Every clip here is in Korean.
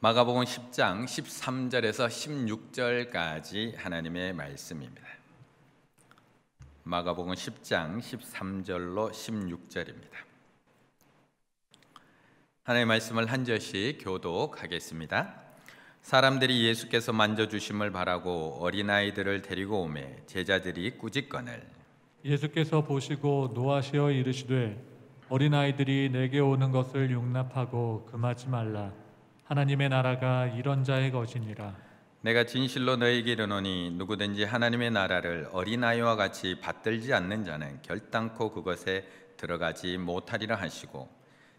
마가복음 10장 13절에서 16절까지 하나님의 말씀입니다. 마가복음 10장 13절로 16절입니다. 하나님의 말씀을 한 절씩 교독하겠습니다. 사람들이 예수께서 만져주심을 바라고 어린아이들을 데리고 오매 제자들이 꾸짖거늘 예수께서 보시고 노하시어 이르시되 어린아이들이 내게 오는 것을 용납하고 금하지 말라. 하나님의 나라가 이런 자의 것이니라. 내가 진실로 너희에게 이르노니 누구든지 하나님의 나라를 어린아이와 같이 받들지 않는 자는 결단코 그것에 들어가지 못하리라 하시고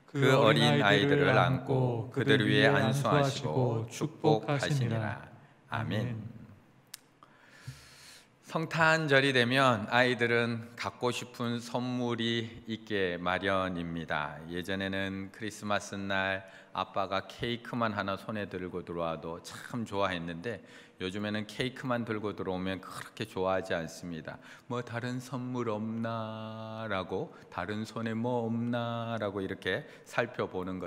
그 어린아이들을 안고 그들 위에 안수하시고 축복하시니라. 아멘. 성탄절이 되면 아이들은 갖고 싶은 선물이 있게 마련입니다. 예전에는 크리스마스 날 아빠가 케이크만 하나 손에 들고 들어와도 참 좋아했는데 요즘에는 케이크만 들고 들어오면 그렇게 좋아하지 않습니다. 뭐 다른 선물 없나 라고, 다른 손에 뭐 없나 라고 이렇게 살펴보는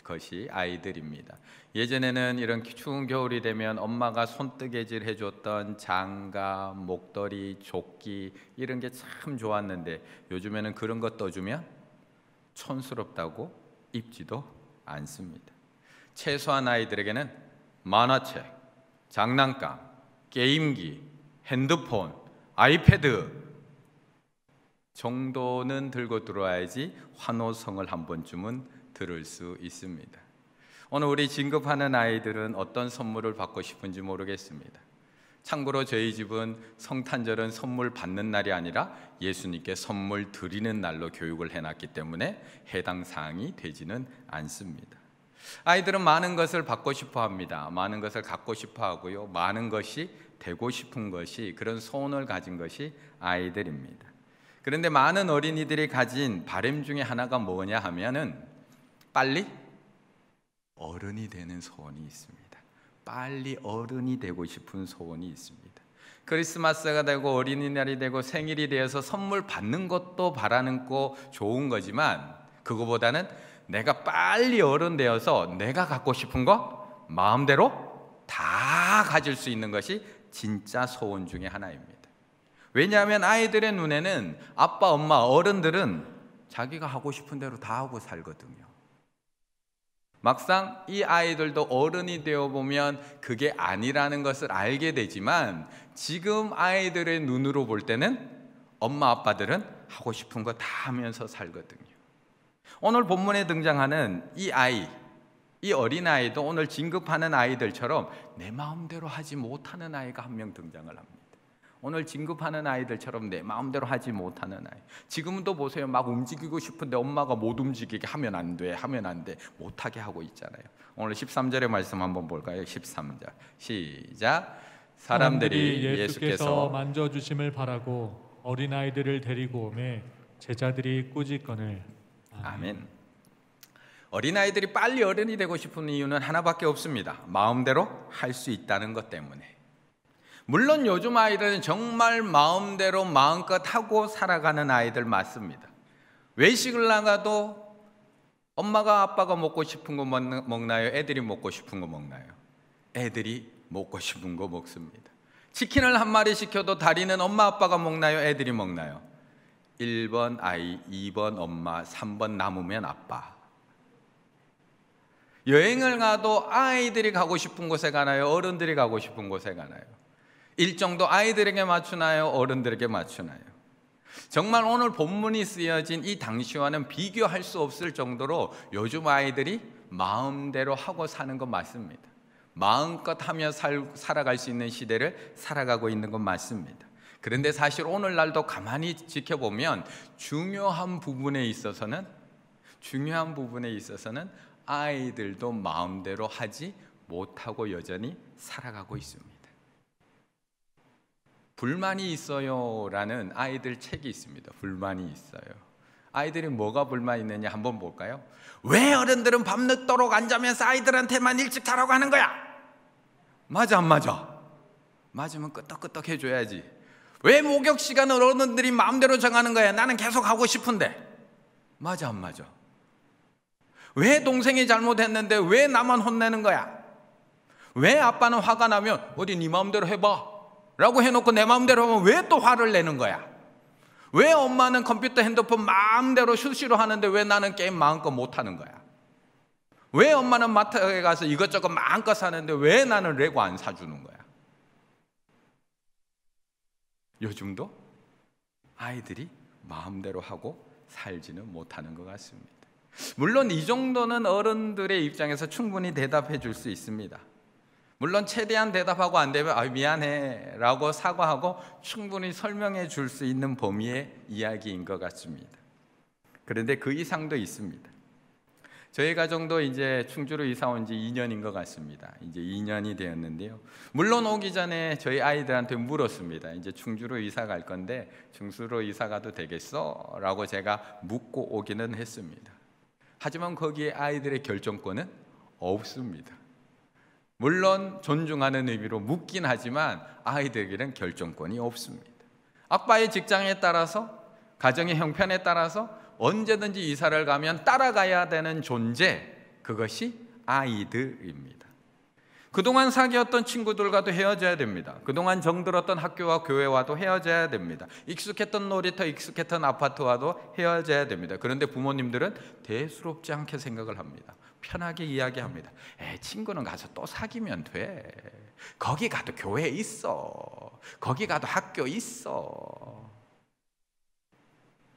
것이 아이들입니다. 예전에는 이런 추운 겨울이 되면 엄마가 손뜨개질 해줬던 장갑, 목도리, 조끼 이런 게 참 좋았는데 요즘에는 그런 거 떠주면 촌스럽다고 입지도 않습니다. 최소한 아이들에게는 만화책, 장난감, 게임기, 핸드폰, 아이패드 정도는 들고 들어와야지 환호성을 한 번쯤은 들을 수 있습니다. 오늘 우리 진급하는 아이들은 어떤 선물을 받고 싶은지 모르겠습니다. 참고로 저희 집은 성탄절은 선물 받는 날이 아니라 예수님께 선물 드리는 날로 교육을 해놨기 때문에 해당 사항이 되지는 않습니다. 아이들은 많은 것을 받고 싶어 합니다. 많은 것을 갖고 싶어 하고요. 많은 것이 되고 싶은 것이, 그런 소원을 가진 것이 아이들입니다. 그런데 많은 어린이들이 가진 바람 중에 하나가 뭐냐 하면은 빨리 어른이 되는 소원이 있습니다. 빨리 어른이 되고 싶은 소원이 있습니다. 크리스마스가 되고 어린이날이 되고 생일이 되어서 선물 받는 것도 바라는 거 좋은 거지만 그거보다는 내가 빨리 어른 되어서 내가 갖고 싶은 거 마음대로 다 가질 수 있는 것이 진짜 소원 중에 하나입니다. 왜냐하면 아이들의 눈에는 아빠, 엄마, 어른들은 자기가 하고 싶은 대로 다 하고 살거든요. 막상 이 아이들도 어른이 되어 보면 그게 아니라는 것을 알게 되지만 지금 아이들의 눈으로 볼 때는 엄마 아빠들은 하고 싶은 거 다 하면서 살거든요. 오늘 본문에 등장하는 이 아이, 이 어린아이도 오늘 진급하는 아이들처럼 내 마음대로 하지 못하는 아이가 한 명 등장을 합니다. 오늘 진급하는 아이들처럼 내 마음대로 하지 못하는 아이. 지금도 보세요. 막 움직이고 싶은데 엄마가 못 움직이게 하면 안 돼, 하면 안 돼, 못하게 하고 있잖아요. 오늘 13절의 말씀 한번 볼까요? 13절 시작. 사람들이 예수께서 만져주심을 바라고 어린아이들을 데리고 오매 제자들이 꾸짖거늘. 아멘. 어린아이들이 빨리 어른이 되고 싶은 이유는 하나밖에 없습니다. 마음대로 할 수 있다는 것 때문에. 물론 요즘 아이들은 정말 마음대로 마음껏 하고 살아가는 아이들 맞습니다. 외식을 나가도 엄마가 아빠가 먹고 싶은 거 먹나요? 애들이 먹고 싶은 거 먹나요? 애들이 먹고 싶은 거 먹습니다. 치킨을 한 마리 시켜도 다리는 엄마 아빠가 먹나요? 애들이 먹나요? 1번 아이, 2번 엄마, 3번 남으면 아빠. 여행을 가도 아이들이 가고 싶은 곳에 가나요? 어른들이 가고 싶은 곳에 가나요? 일정도 아이들에게 맞추나요? 어른들에게 맞추나요? 정말 오늘 본문이 쓰여진 이 당시와는 비교할 수 없을 정도로 요즘 아이들이 마음대로 하고 사는 건 맞습니다. 마음껏 하며 살아갈 수 있는 시대를 살아가고 있는 건 맞습니다. 그런데 사실 오늘날도 가만히 지켜보면 중요한 부분에 있어서는 아이들도 마음대로 하지 못하고 여전히 살아가고 있습니다. 불만이 있어요 라는 아이들 책이 있습니다. 불만이 있어요. 아이들이 뭐가 불만 있느냐 한번 볼까요? 왜 어른들은 밤늦도록 앉으면서 아이들한테만 일찍 자라고 하는 거야? 맞아 안 맞아? 맞으면 끄떡끄떡 해줘야지. 왜 목욕 시간을 어른들이 마음대로 정하는 거야? 나는 계속 하고 싶은데. 맞아 안 맞아? 왜 동생이 잘못했는데 왜 나만 혼내는 거야? 왜 아빠는 화가 나면 어디 네 마음대로 해봐 라고 해놓고 내 마음대로 하면 왜 또 화를 내는 거야? 왜 엄마는 컴퓨터 핸드폰 마음대로 수시로 하는데 왜 나는 게임 마음껏 못하는 거야? 왜 엄마는 마트에 가서 이것저것 마음껏 사는데 왜 나는 레고 안 사주는 거야? 요즘도 아이들이 마음대로 하고 살지는 못하는 것 같습니다. 물론 이 정도는 어른들의 입장에서 충분히 대답해 줄 수 있습니다. 물론 최대한 대답하고 안 되면 미안해 라고 사과하고 충분히 설명해 줄 수 있는 범위의 이야기인 것 같습니다. 그런데 그 이상도 있습니다. 저희 가정도 이제 충주로 이사 온 지 2년인 것 같습니다. 이제 2년이 되었는데요. 물론 오기 전에 저희 아이들한테 물었습니다. 이제 충주로 이사 갈 건데 충주로 이사 가도 되겠어? 라고 제가 묻고 오기는 했습니다. 하지만 거기에 아이들의 결정권은 없습니다. 물론 존중하는 의미로 묻긴 하지만 아이들에게는 결정권이 없습니다. 아빠의 직장에 따라서, 가정의 형편에 따라서 언제든지 이사를 가면 따라가야 되는 존재, 그것이 아이들입니다. 그동안 사귀었던 친구들과도 헤어져야 됩니다. 그동안 정들었던 학교와 교회와도 헤어져야 됩니다. 익숙했던 놀이터, 익숙했던 아파트와도 헤어져야 됩니다. 그런데 부모님들은 대수롭지 않게 생각을 합니다. 편하게 이야기합니다. 친구는 가서 또 사귀면 돼. 거기 가도 교회 있어. 거기 가도 학교 있어.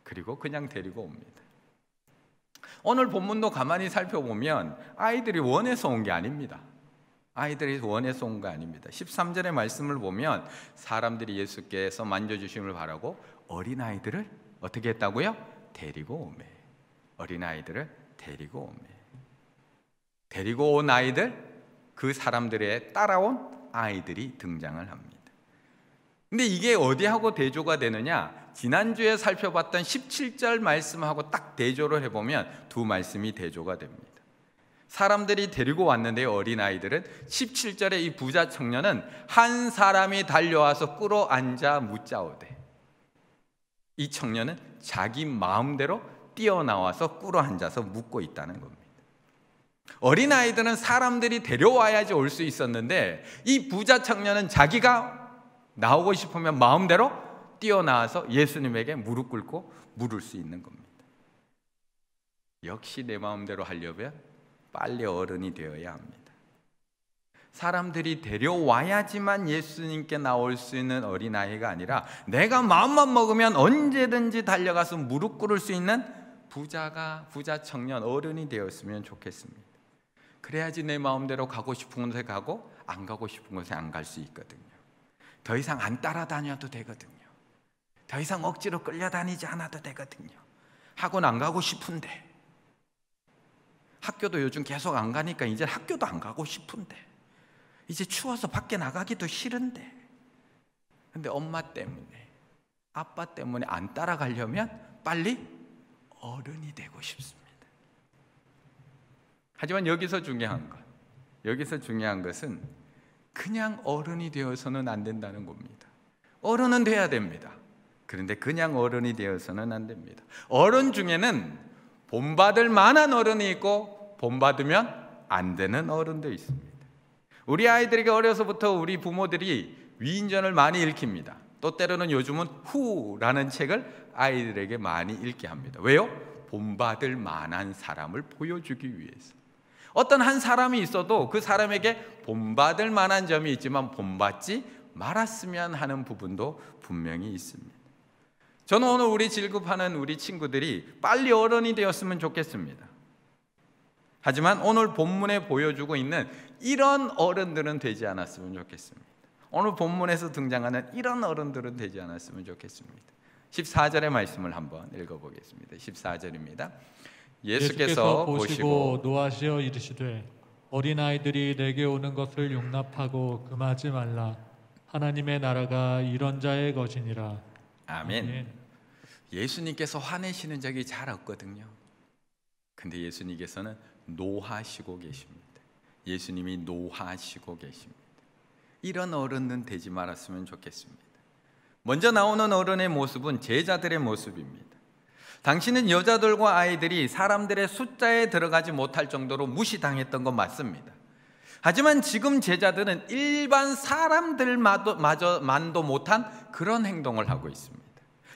그리고 그냥 데리고 옵니다. 오늘 본문도 가만히 살펴보면 아이들이 원해서 온 게 아닙니다. 아이들이 원해서 온 거 아닙니다. 13절의 말씀을 보면 사람들이 예수께서 만져주심을 바라고 어린아이들을 어떻게 했다고요? 데리고 오매. 어린아이들을 데리고 오매. 데리고 온 아이들, 그 사람들의 따라온 아이들이 등장을 합니다. 근데 이게 어디하고 대조가 되느냐? 지난주에 살펴봤던 17절 말씀하고 딱 대조를 해보면 두 말씀이 대조가 됩니다. 사람들이 데리고 왔는데요, 어린아이들은 17절에 이 부자 청년은 한 사람이 달려와서 끌어앉아 묻자오되, 이 청년은 자기 마음대로 뛰어나와서 끌어앉아서 묻고 있다는 겁니다. 어린아이들은 사람들이 데려와야지 올 수 있었는데 이 부자 청년은 자기가 나오고 싶으면 마음대로 뛰어나와서 예수님에게 무릎 꿇고 물을 수 있는 겁니다. 역시 내 마음대로 하려면 빨리 어른이 되어야 합니다. 사람들이 데려와야지만 예수님께 나올 수 있는 어린아이가 아니라 내가 마음만 먹으면 언제든지 달려가서 무릎 꿇을 수 있는 부자 청년, 어른이 되었으면 좋겠습니다. 그래야지 내 마음대로 가고 싶은 곳에 가고 안 가고 싶은 곳에 안 갈 수 있거든요. 더 이상 안 따라다녀도 되거든요. 더 이상 억지로 끌려다니지 않아도 되거든요. 학원 안 가고 싶은데, 학교도 요즘 계속 안 가니까 이제 학교도 안 가고 싶은데, 이제 추워서 밖에 나가기도 싫은데, 근데 엄마 때문에, 아빠 때문에 안 따라가려면 빨리 어른이 되고 싶습니다. 하지만 여기서 중요한 것은 그냥 어른이 되어서는 안 된다는 겁니다. 어른은 돼야 됩니다. 그런데 그냥 어른이 되어서는 안 됩니다. 어른 중에는 본받을 만한 어른이 있고 본받으면 안 되는 어른도 있습니다. 우리 아이들에게 어려서부터 우리 부모들이 위인전을 많이 읽힙니다. 또 때로는 요즘은 후라는 책을 아이들에게 많이 읽게 합니다. 왜요? 본받을 만한 사람을 보여주기 위해서. 어떤 한 사람이 있어도 그 사람에게 본받을 만한 점이 있지만 본받지 말았으면 하는 부분도 분명히 있습니다. 저는 오늘 우리 질급하는 우리 친구들이 빨리 어른이 되었으면 좋겠습니다. 하지만 오늘 본문에 보여주고 있는 이런 어른들은 되지 않았으면 좋겠습니다. 오늘 본문에서 등장하는 이런 어른들은 되지 않았으면 좋겠습니다. 14절의 말씀을 한번 읽어보겠습니다. 14절입니다. 예수께서 보시고 노하시어 이르시되 어린아이들이 내게 오는 것을 용납하고 금하지 말라. 하나님의 나라가 이런 자의 것이니라. 아멘. 예수님께서 화내시는 적이 잘 없거든요. 근데 예수님께서는 노하시고 계십니다. 예수님이 노하시고 계십니다. 이런 어른은 되지 말았으면 좋겠습니다. 먼저 나오는 어른의 모습은 제자들의 모습입니다. 당신은 여자들과 아이들이 사람들의 숫자에 들어가지 못할 정도로 무시당했던 건 맞습니다. 하지만 지금 제자들은 일반 사람들만도 못한 그런 행동을 하고 있습니다.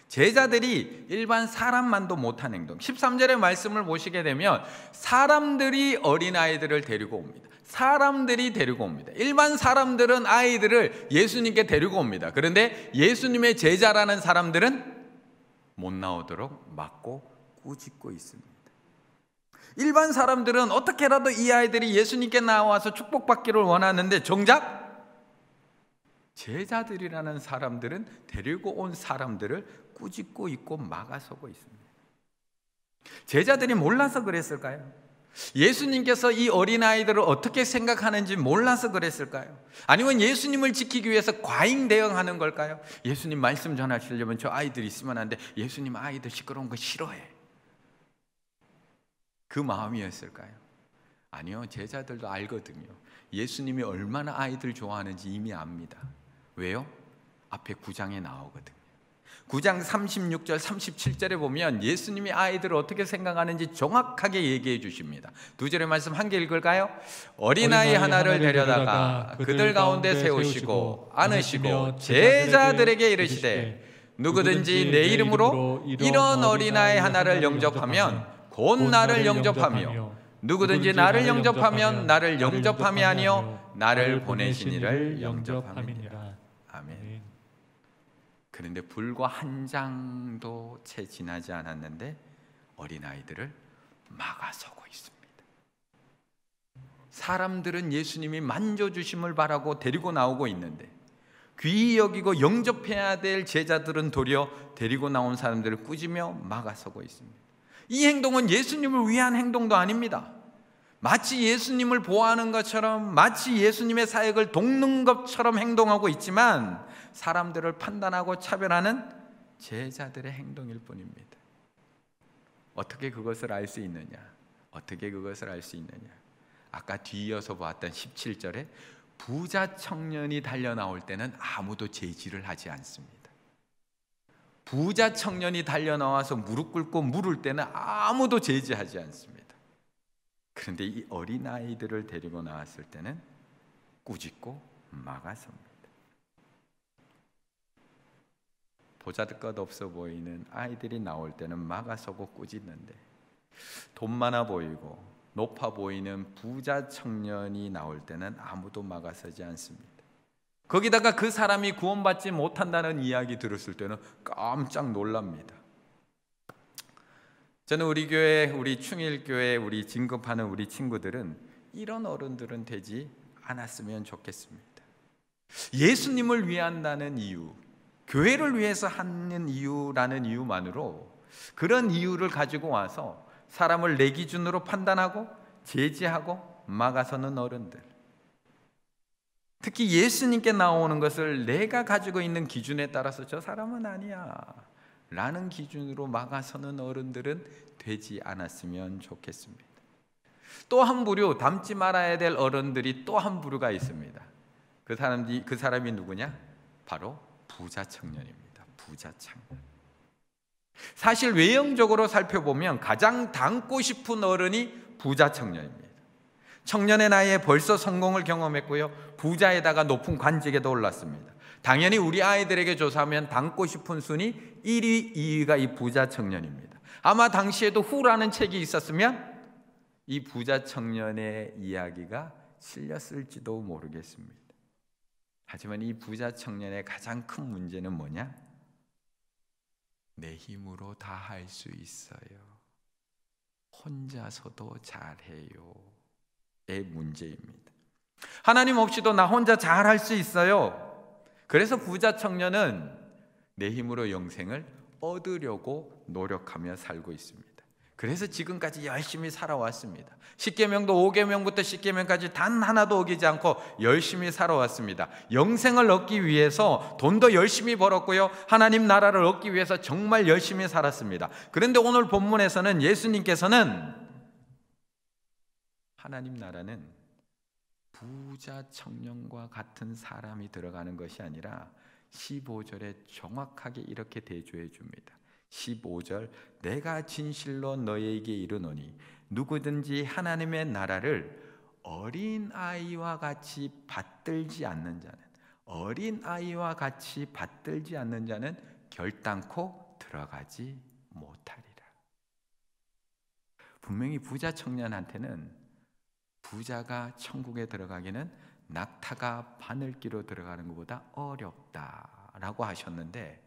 제자들이 일반 사람만도 못한 행동, 13절의 말씀을 보시게 되면 사람들이 어린아이들을 데리고 옵니다. 사람들이 데리고 옵니다. 일반 사람들은 아이들을 예수님께 데리고 옵니다. 그런데 예수님의 제자라는 사람들은 못 나오도록 막고 꾸짖고 있습니다. 일반 사람들은 어떻게라도 이 아이들이 예수님께 나와서 축복받기를 원하는데 정작 제자들이라는 사람들은 데리고 온 사람들을 꾸짖고 있고 막아서고 있습니다. 제자들이 몰라서 그랬을까요? 예수님께서 이 어린아이들을 어떻게 생각하는지 몰라서 그랬을까요? 아니면 예수님을 지키기 위해서 과잉 대응하는 걸까요? 예수님 말씀 전하시려면 저 아이들 있으면 안 돼. 예수님 아이들 시끄러운 거 싫어해. 그 마음이었을까요? 아니요, 제자들도 알거든요. 예수님이 얼마나 아이들 좋아하는지 이미 압니다. 왜요? 앞에 9장에 나오거든요. 9장 36절 37절에 보면 예수님이 아이들을 어떻게 생각하는지 정확하게 얘기해 주십니다. 두 절의 말씀 한 개 읽을까요? 어린아이 하나를 데려다가 그들 가운데 세우시고 안으시고 제자들에게 이르시되 누구든지 내 이름으로 이런 어린아이 하나를 영접하면 곧 나를 영접하며 누구든지 나를 영접하면 나를 영접함이 아니요 나를 보내신 이를 영접함이니라. 아멘. 그런데 불과 한 장도 채 지나지 않았는데 어린아이들을 막아서고 있습니다. 사람들은 예수님이 만져주심을 바라고 데리고 나오고 있는데 귀히 여기고 영접해야 될 제자들은 도리어 데리고 나온 사람들을 꾸짖며 막아서고 있습니다. 이 행동은 예수님을 위한 행동도 아닙니다. 마치 예수님을 보호하는 것처럼, 마치 예수님의 사역을 돕는 것처럼 행동하고 있지만 사람들을 판단하고 차별하는 제자들의 행동일 뿐입니다. 어떻게 그것을 알 수 있느냐? 어떻게 그것을 알 수 있느냐? 아까 뒤이어서 보았던 17절에 부자 청년이 달려 나올 때는 아무도 제지를 하지 않습니다. 부자 청년이 달려 나와서 무릎 꿇고 물을 때는 아무도 제지하지 않습니다. 그런데 이 어린아이들을 데리고 나왔을 때는 꾸짖고 막아섭니다. 보잘것없어 보이는 아이들이 나올 때는 막아서고 꾸짖는데 돈 많아 보이고 높아 보이는 부자 청년이 나올 때는 아무도 막아서지 않습니다. 거기다가 그 사람이 구원받지 못한다는 이야기 들었을 때는 깜짝 놀랍니다. 저는 우리 교회, 우리 충일교회, 우리 진급하는 우리 친구들은 이런 어른들은 되지 않았으면 좋겠습니다. 예수님을 위한다는 이유, 교회를 위해서 하는 이유라는 이유만으로 그런 이유를 가지고 와서 사람을 내 기준으로 판단하고 제지하고 막아서는 어른들, 특히 예수님께 나오는 것을 내가 가지고 있는 기준에 따라서 저 사람은 아니야 라는 기준으로 막아서는 어른들은 되지 않았으면 좋겠습니다. 또 한 부류, 닮지 말아야 될 어른들이 또 한 부류가 있습니다. 그 사람이 누구냐? 바로 부자 청년입니다. 부자 청년. 사실 외형적으로 살펴보면 가장 닮고 싶은 어른이 부자 청년입니다. 청년의 나이에 벌써 성공을 경험했고요, 부자에다가 높은 관직에도 올랐습니다. 당연히 우리 아이들에게 조사하면 닮고 싶은 순위 1위, 2위가 이 부자 청년입니다. 아마 당시에도 후라는 책이 있었으면 이 부자 청년의 이야기가 실렸을지도 모르겠습니다. 하지만 이 부자 청년의 가장 큰 문제는 뭐냐? 내 힘으로 다 할 수 있어요. 혼자서도 잘해요. 의 문제입니다. 하나님 없이도 나 혼자 잘할 수 있어요. 그래서 부자 청년은 내 힘으로 영생을 얻으려고 노력하며 살고 있습니다. 그래서 지금까지 열심히 살아왔습니다. 10계명도 5계명부터 10계명까지 단 하나도 어기지 않고 열심히 살아왔습니다. 영생을 얻기 위해서 돈도 열심히 벌었고요, 하나님 나라를 얻기 위해서 정말 열심히 살았습니다. 그런데 오늘 본문에서는 예수님께서는 하나님 나라는 부자 청년과 같은 사람이 들어가는 것이 아니라 15절에 정확하게 이렇게 대조해 줍니다. 15절, 내가 진실로 너희에게 이르노니 누구든지 하나님의 나라를 어린아이와 같이 받들지 않는 자는, 어린아이와 같이 받들지 않는 자는 결단코 들어가지 못하리라. 분명히 부자 청년한테는 부자가 천국에 들어가기는 낙타가 바늘기로 들어가는 것보다 어렵다라고 하셨는데,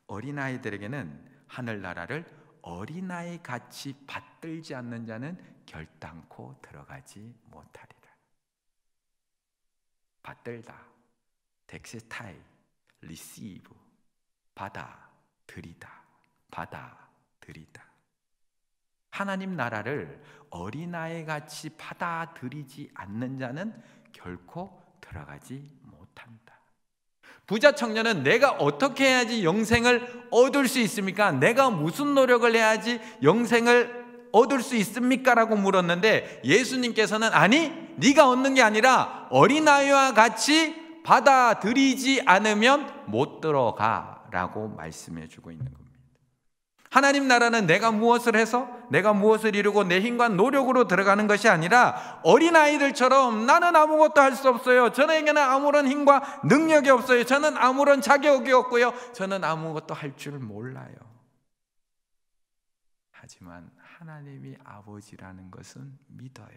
어린아이들에게는 하늘나라를 어린아이 같이 받들지 않는 자는 결단코 들어가지 못하리라. 받들다, 텍스타이, 리시브, 받아 들이다, 받아 들이다. 하나님 나라를 어린아이 같이 받아들이지 않는 자는 결코 들어가지 못한다. 부자 청년은 내가 어떻게 해야지 영생을 얻을 수 있습니까? 내가 무슨 노력을 해야지 영생을 얻을 수 있습니까? 라고 물었는데 예수님께서는 아니, 네가 얻는 게 아니라 어린아이와 같이 받아들이지 않으면 못 들어가 라고 말씀해 주고 있는 겁니다. 하나님 나라는 내가 무엇을 해서 내가 무엇을 이루고 내 힘과 노력으로 들어가는 것이 아니라 어린아이들처럼 나는 아무것도 할 수 없어요, 저에게는 아무런 힘과 능력이 없어요, 저는 아무런 자격이 없고요, 저는 아무것도 할 줄 몰라요. 하지만 하나님이 아버지라는 것은 믿어요.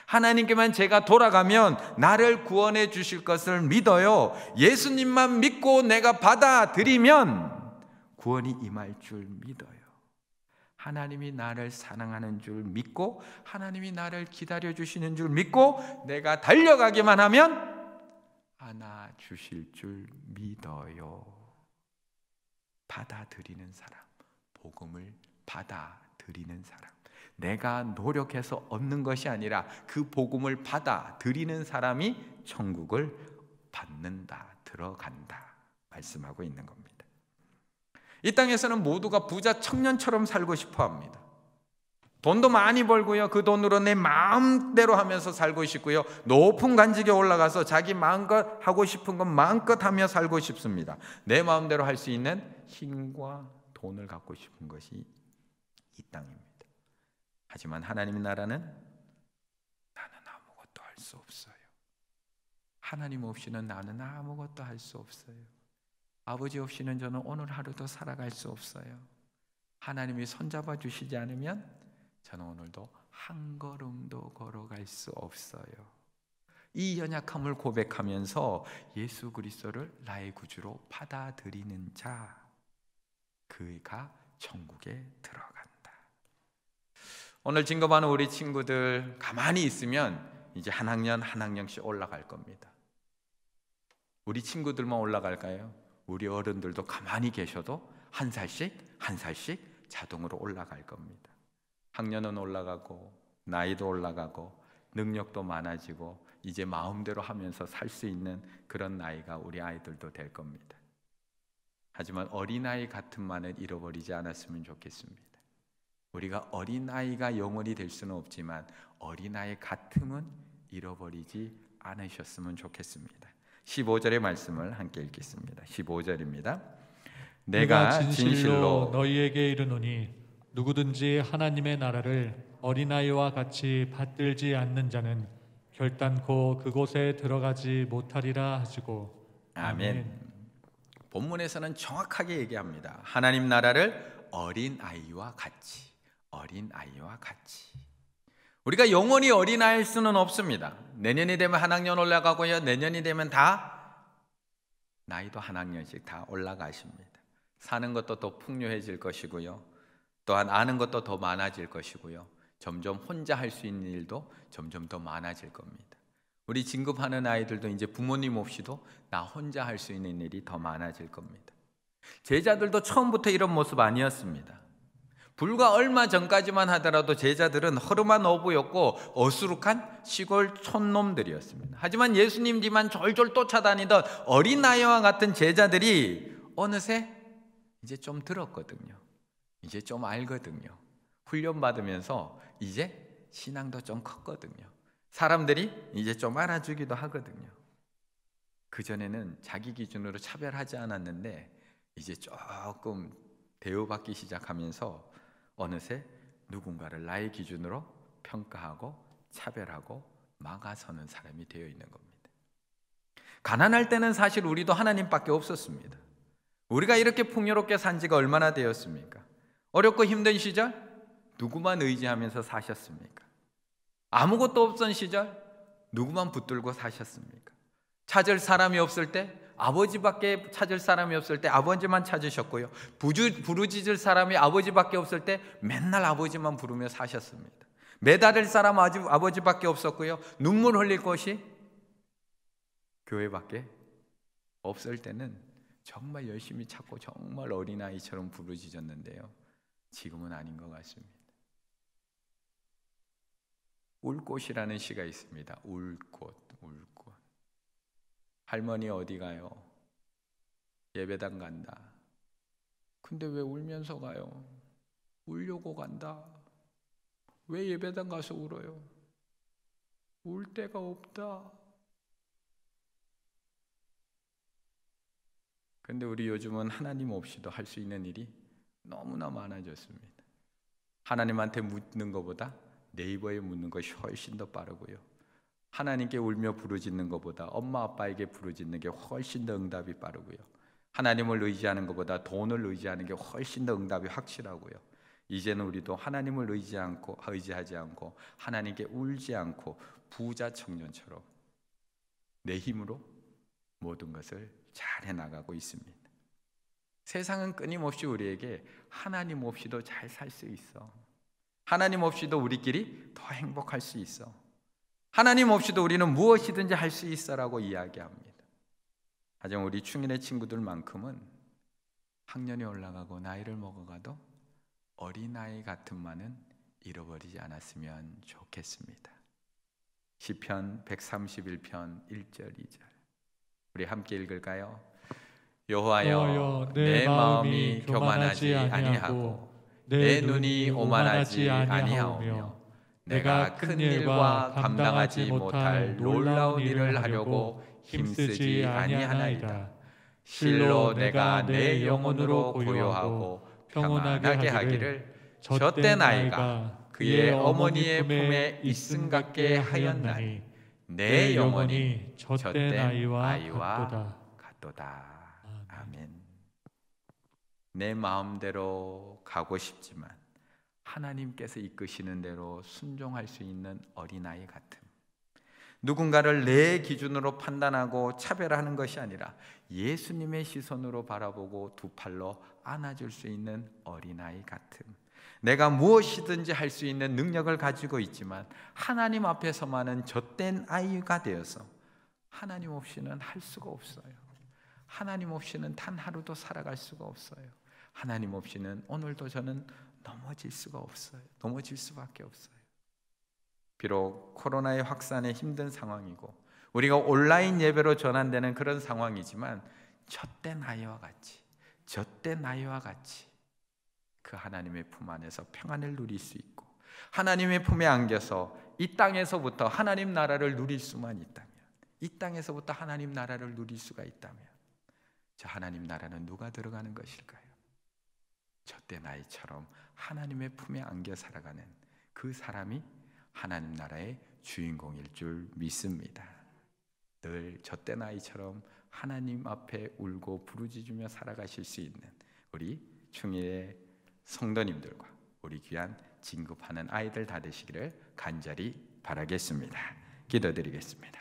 하나님께만 제가 돌아가면 나를 구원해 주실 것을 믿어요. 예수님만 믿고 내가 받아들이면 구원이 임할 줄 믿어요. 하나님이 나를 사랑하는 줄 믿고 하나님이 나를 기다려 주시는 줄 믿고 내가 달려가기만 하면 안아 주실 줄 믿어요. 받아들이는 사람, 복음을 받아들이는 사람, 내가 노력해서 얻는 것이 아니라 그 복음을 받아들이는 사람이 천국을 받는다, 들어간다 말씀하고 있는 겁니다. 이 땅에서는 모두가 부자 청년처럼 살고 싶어 합니다. 돈도 많이 벌고요, 그 돈으로 내 마음대로 하면서 살고 싶고요, 높은 관직에 올라가서 자기 마음껏 하고 싶은 건 마음껏 하며 살고 싶습니다. 내 마음대로 할 수 있는 힘과 돈을 갖고 싶은 것이 이 땅입니다. 하지만 하나님의 나라는 나는 아무것도 할 수 없어요. 하나님 없이는 나는 아무것도 할 수 없어요. 아버지 없이는 저는 오늘 하루도 살아갈 수 없어요. 하나님이 손잡아 주시지 않으면 저는 오늘도 한 걸음도 걸어갈 수 없어요. 이 연약함을 고백하면서 예수 그리스도를 나의 구주로 받아들이는 자, 그가 천국에 들어간다. 오늘 진급하는 우리 친구들 가만히 있으면 이제 한 학년 한 학년씩 올라갈 겁니다. 우리 친구들만 올라갈까요? 우리 어른들도 가만히 계셔도 한 살씩 한 살씩 자동으로 올라갈 겁니다. 학년은 올라가고 나이도 올라가고 능력도 많아지고 이제 마음대로 하면서 살 수 있는 그런 나이가 우리 아이들도 될 겁니다. 하지만 어린아이 같은 만을 잃어버리지 않았으면 좋겠습니다. 우리가 어린아이가 영원히 될 수는 없지만 어린아이 같음은 잃어버리지 않으셨으면 좋겠습니다. 15절의 말씀을 함께 읽겠습니다. 15절입니다. 내가 진실로 너희에게 이르노니 누구든지 하나님의 나라를 어린아이와 같이 받들지 않는 자는 결단코 그곳에 들어가지 못하리라 하시고. 아멘. 본문에서는 정확하게 얘기합니다. 하나님 나라를 어린아이와 같이, 어린아이와 같이. 우리가 영원히 어린아이일 수는 없습니다. 내년이 되면 한 학년 올라가고요, 내년이 되면 다 나이도 한 학년씩 다 올라가십니다. 사는 것도 더 풍요해질 것이고요, 또한 아는 것도 더 많아질 것이고요, 점점 혼자 할 수 있는 일도 점점 더 많아질 겁니다. 우리 진급하는 아이들도 이제 부모님 없이도 나 혼자 할 수 있는 일이 더 많아질 겁니다. 제자들도 처음부터 이런 모습 아니었습니다. 불과 얼마 전까지만 하더라도 제자들은 허름한 어부였고 어수룩한 시골 촌놈들이었습니다. 하지만 예수님 뒤만 졸졸 쫓아다니던 어린아이와 같은 제자들이 어느새 이제 좀 들었거든요. 이제 좀 알거든요. 훈련받으면서 이제 신앙도 좀 컸거든요. 사람들이 이제 좀 알아주기도 하거든요. 그전에는 자기 기준으로 차별하지 않았는데 이제 조금 대우받기 시작하면서 어느새 누군가를 나의 기준으로 평가하고 차별하고 막아서는 사람이 되어 있는 겁니다. 가난할 때는 사실 우리도 하나님밖에 없었습니다. 우리가 이렇게 풍요롭게 산 지가 얼마나 되었습니까? 어렵고 힘든 시절 누구만 의지하면서 사셨습니까? 아무것도 없던 시절 누구만 붙들고 사셨습니까? 찾을 사람이 없을 때 아버지밖에 찾을 사람이 없을 때 아버지만 찾으셨고요. 부르짖을 사람이 아버지밖에 없을 때 맨날 아버지만 부르며 사셨습니다. 매달릴 사람 아버지밖에 없었고요. 눈물 흘릴 곳이 교회밖에 없을 때는 정말 열심히 찾고 정말 어린아이처럼 부르짖었는데요. 지금은 아닌 것 같습니다. 울꽃이라는 시가 있습니다. 울꽃. 할머니 어디 가요? 예배당 간다. 근데 왜 울면서 가요? 울려고 간다. 왜 예배당 가서 울어요? 울 데가 없다. 근데 우리 요즘은 하나님 없이도 할 수 있는 일이 너무나 많아졌습니다. 하나님한테 묻는 것보다 네이버에 묻는 것이 훨씬 더 빠르고요. 하나님께 울며 부르짖는 것보다 엄마 아빠에게 부르짖는 게 훨씬 더 응답이 빠르고요. 하나님을 의지하는 것보다 돈을 의지하는 게 훨씬 더 응답이 확실하고요. 이제는 우리도 하나님을 의지하지 않고 하나님께 울지 않고 부자 청년처럼 내 힘으로 모든 것을 잘 해나가고 있습니다. 세상은 끊임없이 우리에게 하나님 없이도 잘 살 수 있어. 하나님 없이도 우리끼리 더 행복할 수 있어. 하나님 없이도 우리는 무엇이든지 할 수 있어라고 이야기합니다. 하지만 우리 충인의 친구들만큼은 학년이 올라가고 나이를 먹어가도 어린아이 같은만은 잃어버리지 않았으면 좋겠습니다. 시편 131편 1절 2절 우리 함께 읽을까요? 여호와여 내 마음이 교만하지 아니하고 내 눈이 오만하지 아니하오며 내가 큰 일과 감당하지 못할 놀라운 일을 하려고 힘쓰지 아니하나이다. 실로 내가 내 영혼으로 고요하고 평온하게 하기를 젖된 아이가 그의 어머니의 품에 있음 같게 하였나니 내 영혼이 젖된 아이와 같도다. 아멘. 내 마음대로 가고 싶지만 하나님께서 이끄시는 대로 순종할 수 있는 어린아이 같음. 누군가를 내 기준으로 판단하고 차별하는 것이 아니라 예수님의 시선으로 바라보고 두 팔로 안아줄 수 있는 어린아이 같음. 내가 무엇이든지 할 수 있는 능력을 가지고 있지만 하나님 앞에서만은 젖된 아이가 되어서 하나님 없이는 할 수가 없어요. 하나님 없이는 단 하루도 살아갈 수가 없어요. 하나님 없이는 오늘도 저는 넘어질 수가 없어요. 넘어질 수밖에 없어요. 비록 코로나의 확산에 힘든 상황이고 우리가 온라인 예배로 전환되는 그런 상황이지만 젖된 아이와 같이 그 하나님의 품 안에서 평안을 누릴 수 있고 하나님의 품에 안겨서 이 땅에서부터 하나님 나라를 누릴 수만 있다면, 이 땅에서부터 하나님 나라를 누릴 수가 있다면 저 하나님 나라는 누가 들어가는 것일까요? 젖된 아이처럼 하나님의 품에 안겨 살아가는 그 사람이 하나님 나라의 주인공일 줄 믿습니다. 늘 젖된 아이처럼 하나님 앞에 울고 부르짖으며 살아가실 수 있는 우리 충일의 성도님들과 우리 귀한 진급하는 아이들 다 되시기를 간절히 바라겠습니다. 기도드리겠습니다.